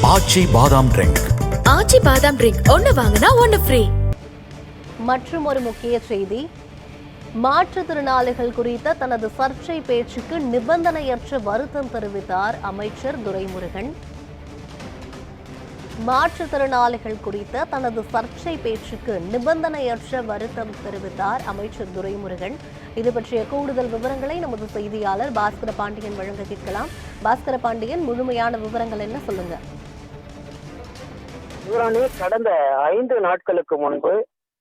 ஆச்சி பாதாம் ட்ரிங்க். ஆச்சி பாதாம் ட்ரிங்க் ஒன்னு வாங்கினா ஒன்னு ஃப்ரீ. மற்றும் ஒரு முக்கிய செய்தி, மாற்றுத்திறனாளிகள் குறித்த தனது சர்ச்சை பேச்சுக்கு நிபந்தனையற்ற வருத்தம் தெரிவித்தார் அமைச்சர் துரைமுருகன். மாற்றுத்திறனாளிகள் குறித்த தனது சர்ச்சை பேச்சுக்கு நிபந்தனையற்ற வருத்தம் தெரிவித்தார் அமைச்சர் துரைமுருகன். இது பற்றிய கூடுதல் விவரங்களை நமது செய்தியாளர் பாஸ்கர பாண்டியன் வழங்க கேட்கலாம். பாஸ்கர பாண்டியன், முழுமையான விவரங்கள் என்ன, சொல்லுங்க. கடந்த 5 நாட்களுக்கு முன்பு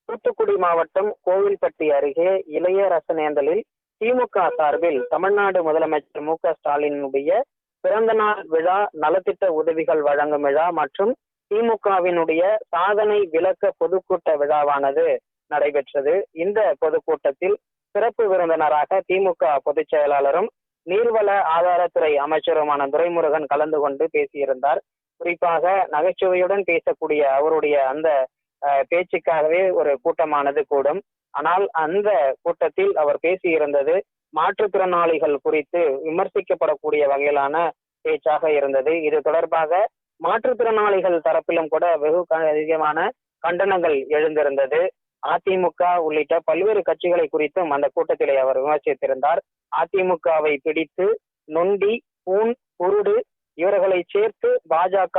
தூத்துக்குடி மாவட்டம் கோவில்பட்டி அருகே இளையரசனேந்தலில் திமுக சார்பில் தமிழ்நாடு முதலமைச்சர் மு.க.ஸ்டாலினுடைய பிறந்த நாள் விழா, நலத்திட்ட உதவிகள் வழங்கும் விழா மற்றும் திமுகவினுடைய சாதனை விளக்க பொதுக்கூட்ட விழாவானது நடைபெற்றது. இந்த பொதுக்கூட்டத்தில் சிறப்பு விருந்தினராக திமுக பொதுச் செயலாளரும் நீர்வள ஆதாரத்துறை அமைச்சருமான துரைமுருகன் கலந்து கொண்டு பேசியிருந்தார். குறிப்பாக நகைச்சுவையுடன் பேசக்கூடிய அவருடைய அந்த பேச்சுக்காகவே ஒரு கூட்டமானது கூடும். ஆனால் அந்த கூட்டத்தில் அவர் பேசியிருந்தது மாற்றுத்திறனாளிகள் குறித்து விமர்சிக்கப்படக்கூடிய வகையிலான பேச்சாக இருந்தது. இது தொடர்பாக மாற்றுத்திறனாளிகள் தரப்பிலும் கூட வெகு அதிகமான கண்டனங்கள் எழுந்திருந்தது. அதிமுக உள்ளிட்ட பல்வேறு கட்சிகளை குறித்தும் அந்த கூட்டத்திலே அவர் விமர்சித்திருந்தார். அதிமுகவை பிடித்து நொண்டி, பூன், குருடு இவர்களை சேர்த்து பாஜக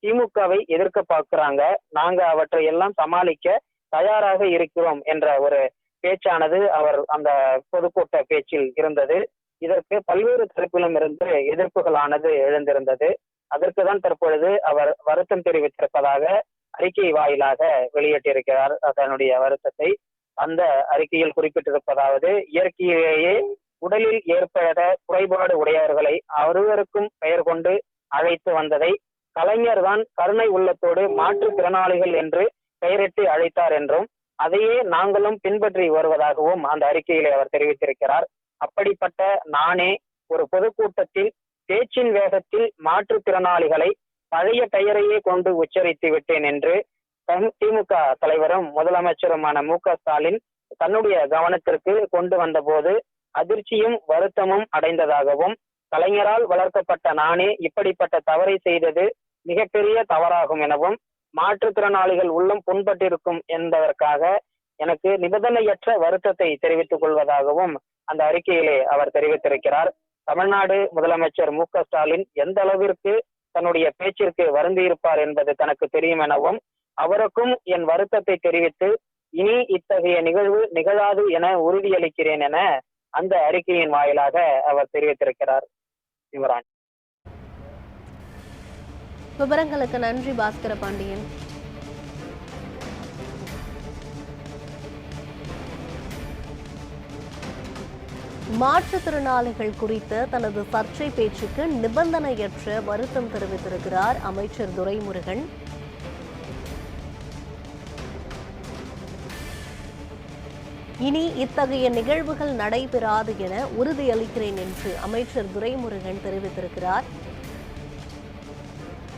திமுகவை எதிர்க்க பார்க்கிறாங்க, நாங்க அவற்றை எல்லாம் சமாளிக்க தயாராக இருக்கிறோம் என்ற ஒரு பேச்சானது அவர் அந்த பொதுக்கூட்ட பேச்சில் இருந்தது. இதற்கு பல்வேறு தரப்பிலும் இருந்து எதிர்ப்புகளானது எழுந்திருந்தது. அதற்குதான் தற்பொழுது அவர் வருத்தம் தெரிவித்திருப்பதாக அறிக்கை வாயிலாக வெளியிட்டிருக்கிறார் தன்னுடைய வருத்தத்தை. அந்த அறிக்கையில் குறிப்பிட்டிருப்பதாவது, இயற்கையிலேயே உடலில் ஏற்பட குறைபாடு உடையவர்களை ஒருவருக்கும் பெயர் கொண்டு அழைத்து வந்ததை கலைஞர் தான் கருணை உள்ளத்தோடு மாற்றுத்திறனாளிகள் என்று பெயரிட்டு அழைத்தார் என்றும் அதையே நாங்களும் பின்பற்றி வருவதாகவும் அந்த அறிக்கையிலே அவர் தெரிவித்திருக்கிறார். அப்படிப்பட்ட நானே ஒரு பொதுக்கூட்டத்தில் பேச்சின் வேகத்தில் மாற்றுத்திறனாளிகளை பழைய பெயரையே கொண்டு உச்சரித்து விட்டேன் என்று திமுக தலைவரும் முதலமைச்சருமான மு.க.ஸ்டாலின் தன்னுடைய கவனத்திற்கு கொண்டு வந்த போது அதிர்ச்சியும் வருத்தமும் அடைந்ததாகவும், கலைஞரால் வளர்க்கப்பட்ட நானே இப்படிப்பட்ட தவறை செய்தது மிகப்பெரிய தவறாகும் எனவும், மாற்றுத்திறனாளிகள் உள்ளம் புண்பட்டிருக்கும் என்பதற்காக எனக்கு நிபந்தனையற்ற வருத்தத்தை தெரிவித்துக் கொள்வதாகவும் அந்த அறிக்கையிலே அவர் தெரிவித்திருக்கிறார். தமிழ்நாடு முதலமைச்சர் மு.க.ஸ்டாலின் எந்த அளவிற்கு தன்னுடைய பேச்சிற்கு வருந்தியிருப்பார் என்பது தனக்கு தெரியும் எனவும், அவருக்கும் என் வருத்தத்தை தெரிவித்து இனி இத்தகைய நிகழ்வு நிகழாது என உறுதியளிக்கிறேன் என அந்த அறிக்கையின் வாயிலாக அவர் தெரிவித்திருக்கிறார். சிவராணி, விவரங்களுக்கு நன்றி பாஸ்கர பாண்டியன். மாற்றுத்திறனாளிகள் குறித்த தனது சர்ச்சை பேச்சுக்கு நிபந்தனையற்ற வருத்தம் தெரிவித்திருக்கிறார் அமைச்சர் துரைமுருகன். இனி இத்தகைய நிகழ்வுகள் நடைபெறாது என உறுதியளிக்கிறேன் என்று அமைச்சர் துரைமுருகன் தெரிவித்திருக்கிறார்.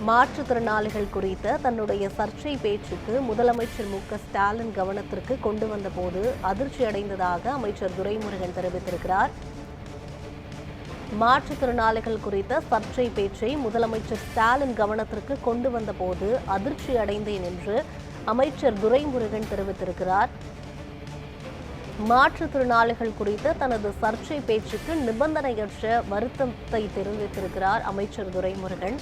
மாற்றுத்திறனாளிகள் குறித்த தன்னுடைய சர்ச்சை பேச்சுக்கு முதலமைச்சர் மு.க.ஸ்டாலின் கவனத்திற்கு கொண்டு வந்த போது அதிர்ச்சி அடைந்ததாக அமைச்சர் துரைமுருகன் தெரிவித்திருக்கிறார். மாற்றுத்திறனாளிகள் குறித்த சர்ச்சை பேச்சை முதலமைச்சர் ஸ்டாலின் கவனத்திற்கு கொண்டு வந்த போது அதிர்ச்சி அடைந்தேன் என்று அமைச்சர் துரைமுருகன் தெரிவித்திருக்கிறார். மாற்றுத்திறனாளிகள் குறித்த தனது சர்ச்சை பேச்சுக்கு நிபந்தனையற்ற வருத்தத்தை தெரிவித்திருக்கிறார் அமைச்சர் துரைமுருகன்.